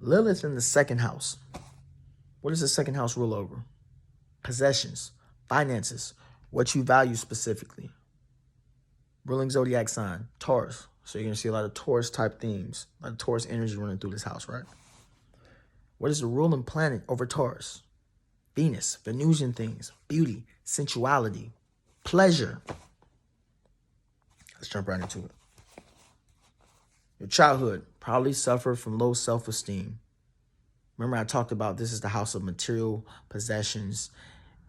Lilith in the second house. What does the second house rule over? Possessions, finances, what you value specifically. Ruling zodiac sign, Taurus. So you're going to see a lot of Taurus type themes, a lot of Taurus energy running through this house, right? What is the ruling planet over Taurus? Venus, Venusian things, beauty, sensuality, pleasure. Let's jump right into it. Your childhood probably suffered from low self-esteem. Remember I talked about this is the house of material possessions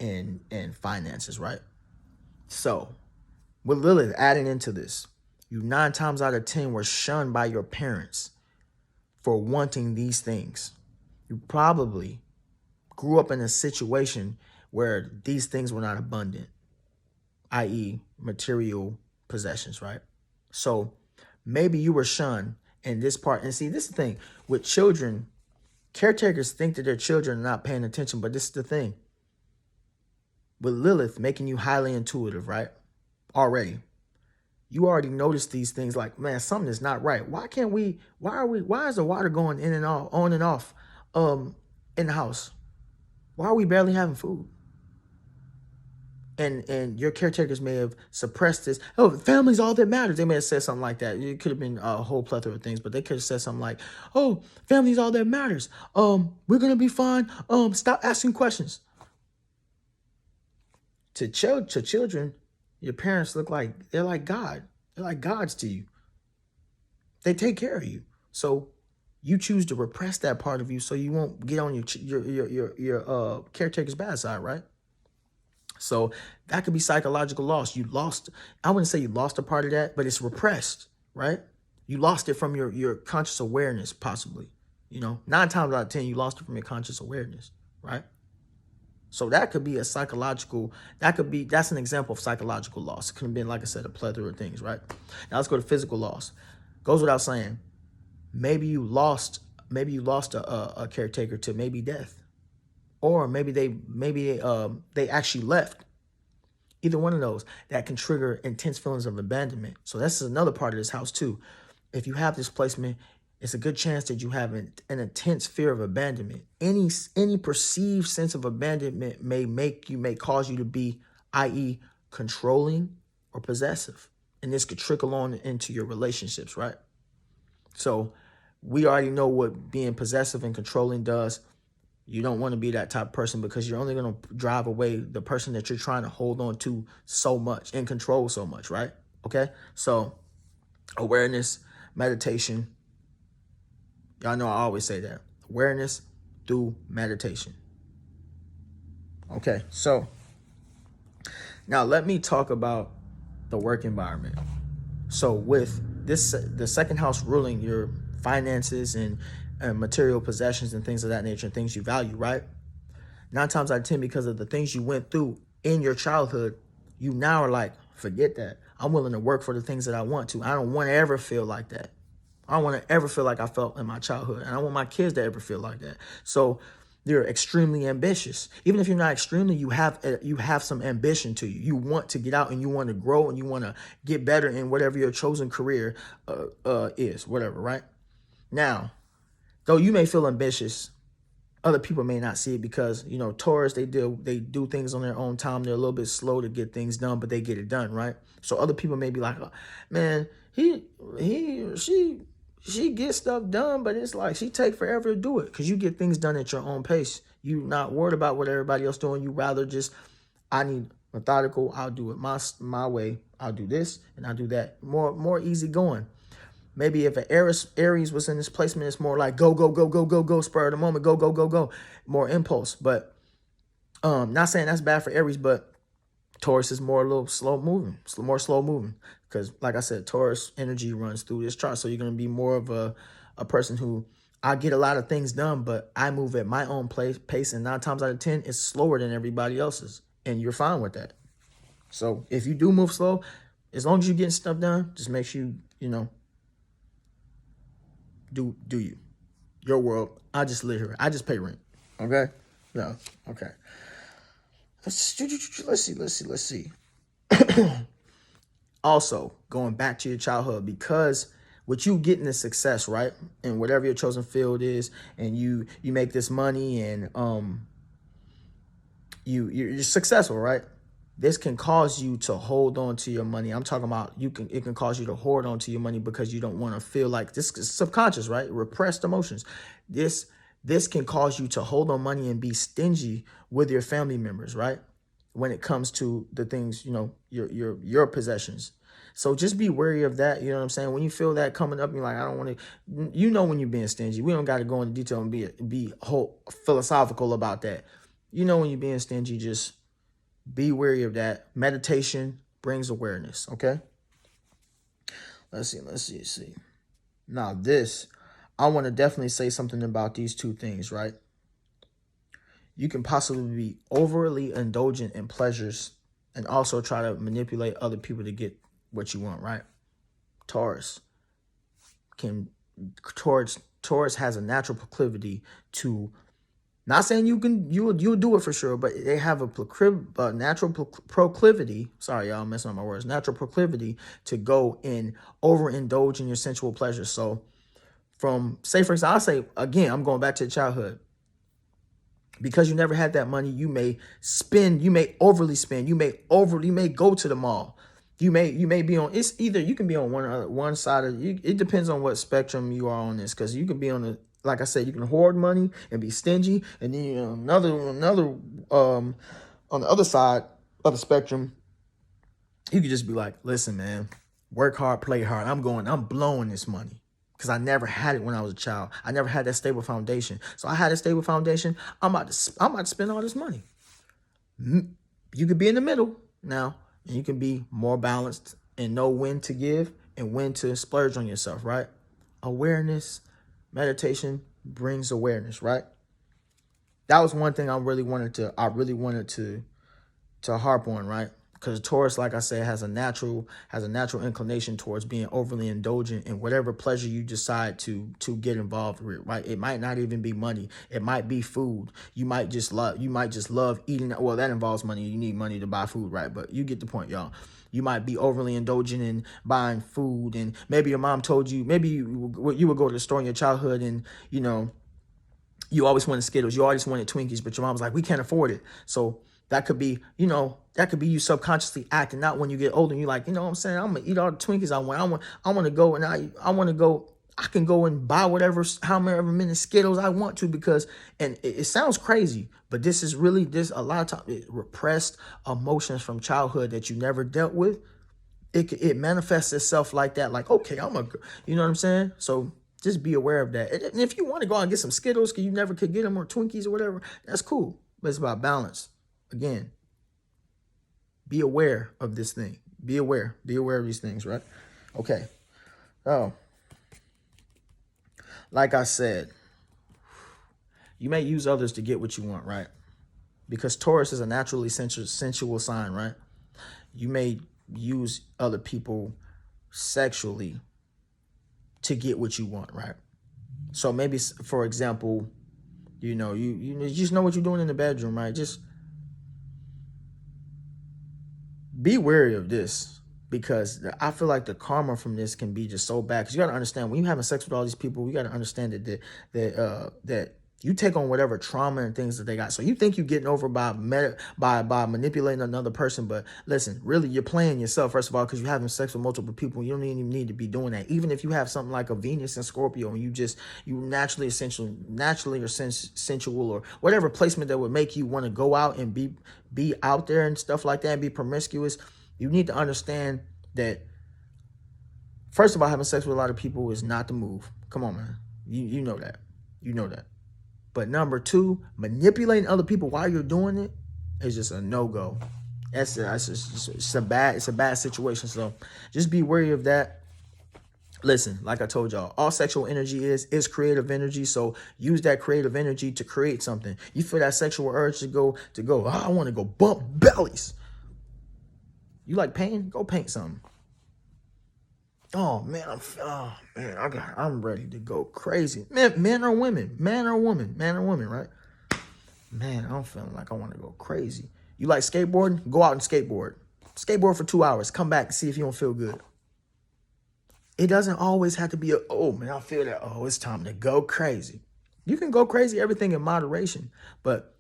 and finances, right? So with Lilith adding into this, you 9 times out of 10 were shunned by your parents for wanting these things. You probably grew up in a situation where these things were not abundant, i.e. material possessions, right? So maybe you were shunned in this part. And see, this is the thing. With children, caretakers think that their children are not paying attention, but this is the thing. With Lilith making you highly intuitive, right? Already. You already noticed these things like, man, something is not right. Why is the water going in and off, on and off in the house? Why are we barely having food? And your caretakers may have suppressed this. Oh, family's all that matters. They may have said something like that. It could have been a whole plethora of things, but they could have said something like, oh, family's all that matters. We're going to be fine. Stop asking questions. To children, your parents look like, they're like God. They're like gods to you. They take care of you. So you choose to repress that part of you so you won't get on your caretaker's bad side, right? So that could be psychological loss. I wouldn't say you lost a part of that, but it's repressed, right? You lost it from your conscious awareness, possibly. 9 times out of 10, you lost it from your conscious awareness, right? So that could be a psychological, that's an example of psychological loss. It could have been, like I said, a plethora of things, right? Now let's go to physical loss. Goes without saying, maybe you lost a caretaker to maybe death. Or maybe they actually left. Either one of those, that can trigger intense feelings of abandonment. So this is another part of this house too. If you have displacement, it's a good chance that you have an intense fear of abandonment. Any perceived sense of abandonment may cause you to be, i.e., controlling or possessive. And this could trickle on into your relationships, right? So we already know what being possessive and controlling does. You don't want to be that type of person because you're only going to drive away the person that you're trying to hold on to so much and control so much, right? Okay, so awareness, meditation. Y'all know I always say that. Awareness through meditation. Okay, so now let me talk about the work environment. So with this, the second house ruling your finances and material possessions and things of that nature and things you value, right? 9 times out of 10, because of the things you went through in your childhood, you now are like, forget that. I'm willing to work for the things that I want to. I don't want to ever feel like that. I don't want to ever feel like I felt in my childhood. And I want my kids to ever feel like that. So you're extremely ambitious. Even if you're not extremely, you have some ambition to you. You want to get out and you want to grow and you want to get better in whatever your chosen career is, whatever, right? Now, though you may feel ambitious, other people may not see it because, Taurus, they do things on their own time. They're a little bit slow to get things done, but they get it done, right? So other people may be like, oh, man, she gets stuff done, but it's like she take forever to do it because you get things done at your own pace. You not worried about what everybody else doing. You rather just, I need methodical. I'll do it my way. I'll do this and I'll do that. More easy going. Maybe if an Aries was in this placement, it's more like go, spur of the moment, go, more impulse. But not saying that's bad for Aries, but Taurus is more a little slow moving, more slow moving. Because like I said, Taurus energy runs through this chart. So you're going to be more of a person who, I get a lot of things done, but I move at my own pace. And 9 times out of 10, it's slower than everybody else's. And you're fine with that. So if you do move slow, as long as you're getting stuff done, just make sure do you. Your world. I just live here. I just pay rent. Okay? No. Okay. Let's see. Also, going back to your childhood, because with you getting the success, right? And whatever your chosen field is, and you make this money, and you're successful, right? This can cause you to hold on to your money. I'm talking about it can cause you to hoard on to your money because you don't want to feel like this is subconscious, right? Repressed emotions. This can cause you to hold on money and be stingy with your family members, right? When it comes to the things, your possessions. So just be wary of that. You know what I'm saying? When you feel that coming up, you're like, I don't want to, when you're being stingy. We don't got to go into detail and be whole philosophical about that. When you're being stingy, just be wary of that. Meditation brings awareness, okay? Let's see. Now I want to definitely say something about these two things, right? You can possibly be overly indulgent in pleasures and also try to manipulate other people to get what you want, right? Taurus has a natural proclivity to, not saying you'll do it for sure, but they have a natural proclivity. Sorry, y'all, I'm messing up my words. Natural proclivity to go and overindulge in your sensual pleasures. So, say for example, I'll say again, I'm going back to childhood. Because you never had that money, you may spend. You may overly spend. You may go to the mall. You may be on. It's either you can be on one side of you. It depends on what spectrum you are on this, because you can be on the, like I said, you can hoard money and be stingy, and then another on the other side of the spectrum, you could just be like, listen, man, work hard, play hard. I'm blowing this money because I never had it when I was a child. I never had that stable foundation. So I had a stable foundation. I'm about to spend all this money. You could be in the middle now, and you can be more balanced and know when to give and when to splurge on yourself, right? Awareness, meditation brings awareness, right? That was one thing I really wanted to harp on, right? Because Taurus, like I said, has a natural inclination towards being overly indulgent in whatever pleasure you decide to get involved with, right? It might not even be money. It might be food. You might just love eating. Well, that involves money. You need money to buy food, right? But you get the point, y'all. You might be overly indulgent in buying food, and maybe your mom told you, maybe you would go to the store in your childhood, and you always wanted Skittles, you always wanted Twinkies, but your mom was like, we can't afford it. So that could be, you subconsciously acting out when you get older. And you're like, what I'm saying? I'm gonna eat all the Twinkies I want. I want to go, and I can go and buy however many Skittles I want to, because, and it sounds crazy, but this is really, a lot of times repressed emotions from childhood that you never dealt with. It manifests itself like that. Like, okay, you know what I'm saying? So just be aware of that. And if you want to go out and get some Skittles because you never could get them, or Twinkies or whatever, that's cool. But it's about balance. Again, be aware of this thing. Be aware of these things, right? Okay. Oh, like I said, you may use others to get what you want, right? Because Taurus is a naturally sensual sign, right? You may use other people sexually to get what you want, right? So maybe, for example, you just know what you're doing in the bedroom, right? Just be wary of this, because I feel like the karma from this can be just so bad. Because you got to understand, when you're having sex with all these people, you got to understand that you take on whatever trauma and things that they got. So you think you're getting over by manipulating another person, but listen, really you're playing yourself, first of all, because you're having sex with multiple people. You don't even need to be doing that. Even if you have something like a Venus and Scorpio, and you naturally or sensual, or whatever placement that would make you want to go out and be out there and stuff like that, and be promiscuous. You need to understand that, first of all, having sex with a lot of people is not the move. Come on, man. You know that. You know that. But number two, manipulating other people while you're doing it is just a no-go. It's a bad situation. So just be wary of that. Listen, like I told y'all, all sexual energy is creative energy. So use that creative energy to create something. You feel that sexual urge to go, I want to go bump bellies. You like pain? Go paint something. Oh man, I'm ready to go crazy. Man or woman, right? Man, I'm feeling like I want to go crazy. You like skateboarding? Go out and skateboard. Skateboard for 2 hours. Come back and see if you don't feel good. It doesn't always have to be oh man, I feel that, oh, it's time to go crazy. You can go crazy, everything in moderation, but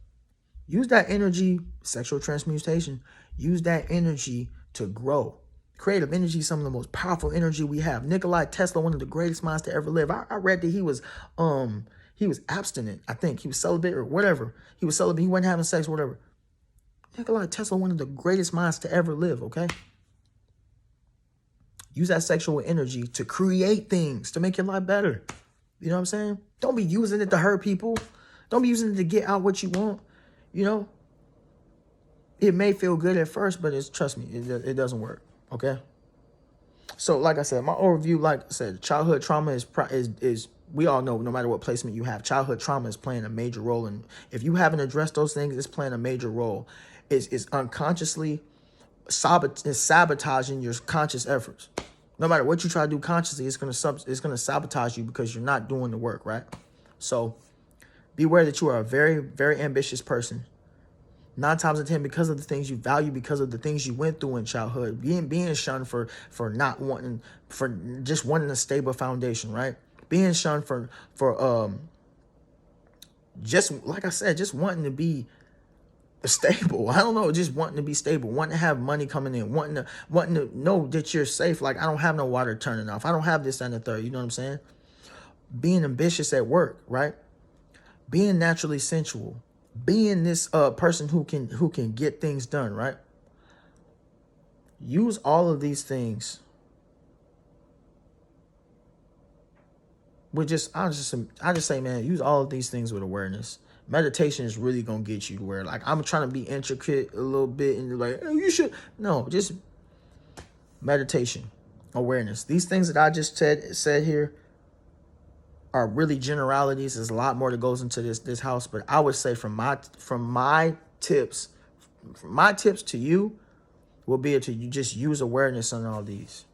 use that energy, sexual transmutation, use that energy to grow. Creative energy is some of the most powerful energy we have. Nikola Tesla, one of the greatest minds to ever live. I read that he was abstinent. I think he was celibate or whatever. He was celibate. He wasn't having sex, whatever. Nikola Tesla, one of the greatest minds to ever live, okay? Use that sexual energy to create things, to make your life better. You know what I'm saying? Don't be using it to hurt people. Don't be using it to get out what you want. You know? It may feel good at first, but trust me, it doesn't work, okay? So, like I said, my overview, like I said, childhood trauma is we all know, no matter what placement you have, childhood trauma is playing a major role. And if you haven't addressed those things, it's playing a major role. It's unconsciously sabotaging your conscious efforts. No matter what you try to do consciously, it's gonna sabotage you because you're not doing the work, right? So be aware that you are a very, very ambitious person. 9 times out of 10, because of the things you value, because of the things you went through in childhood, being shunned for not wanting, for just wanting a stable foundation, right? Being shunned for just like I said, just wanting to be stable. I don't know, just wanting to be stable, wanting to have money coming in, wanting to know that you're safe. Like, I don't have no water turning off. I don't have this and the third. You know what I'm saying? Being ambitious at work, right? Being naturally sensual, being this person who can get things done, right? Use all of these things. I just say, man, use all of these things with awareness. Meditation is really gonna get you to where, like, I'm trying to be intricate a little bit, and you're like, oh, you should. No, just meditation, awareness. These things that I just said here are really generalities. There's a lot more that goes into this house, but I would say from my tips to you will be to you just use awareness on all these.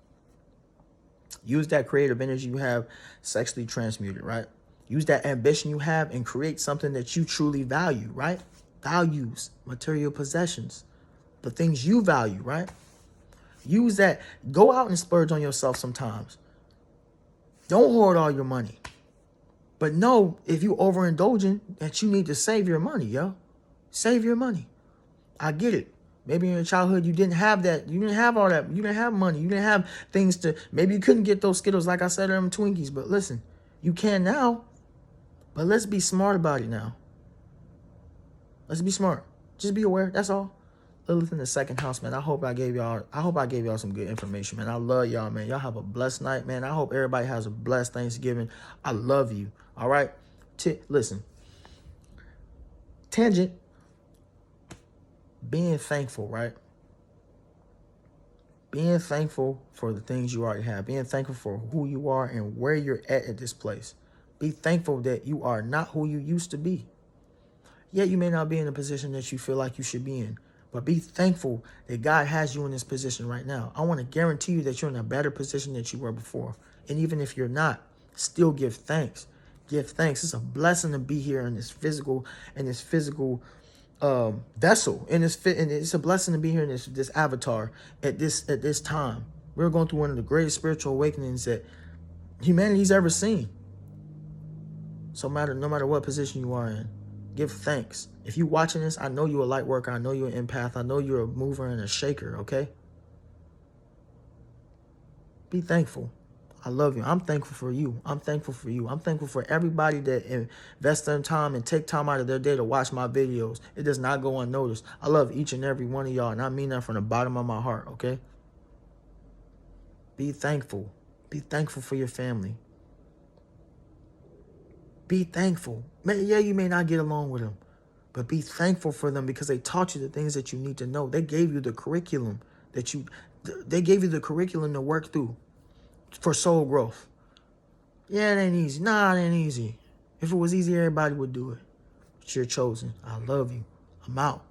Use that creative energy you have, sexually transmuted, right? Use that ambition you have and create something that you truly value, right? Values, material possessions, the things you value, right? Use that. Go out and splurge on yourself sometimes. Don't hoard all your money. But know, if you overindulging, that you need to save your money, yo. Save your money. I get it. Maybe in your childhood, you didn't have that. You didn't have all that. You didn't have money. You didn't have things to, maybe you couldn't get those Skittles, like I said, or them Twinkies. But listen, you can now. But let's be smart about it now. Let's be smart. Just be aware. That's all. Lilith in the second house, man. I hope I gave y'all some good information, man. I love y'all, man. Y'all have a blessed night, man. I hope everybody has a blessed Thanksgiving. I love you. All right. Listen. Tangent. Being thankful, right? Being thankful for the things you already have. Being thankful for who you are and where you're at this place. Be thankful that you are not who you used to be. Yeah, you may not be in a position that you feel like you should be in, but be thankful that God has you in this position right now. I want to guarantee you that you're in a better position than you were before. And even if you're not, still give thanks. Give thanks. It's a blessing to be here in this physical vessel. And it's a blessing to be here in this avatar at this time. We're going through one of the greatest spiritual awakenings that humanity's ever seen. So no matter what position you are in, give thanks. If you're watching this, I know you're a light worker. I know you're an empath. I know you're a mover and a shaker, okay? Be thankful. I love you. I'm thankful for you. I'm thankful for you. I'm thankful for everybody that invests their time and take time out of their day to watch my videos. It does not go unnoticed. I love each and every one of y'all, and I mean that from the bottom of my heart, okay? Be thankful. Be thankful for your family. Be thankful. Yeah, you may not get along with them, but be thankful for them because they taught you the things that you need to know. They gave you the curriculum to work through for soul growth. Yeah, it ain't easy. Nah, it ain't easy. If it was easy, everybody would do it. But you're chosen. I love you. I'm out.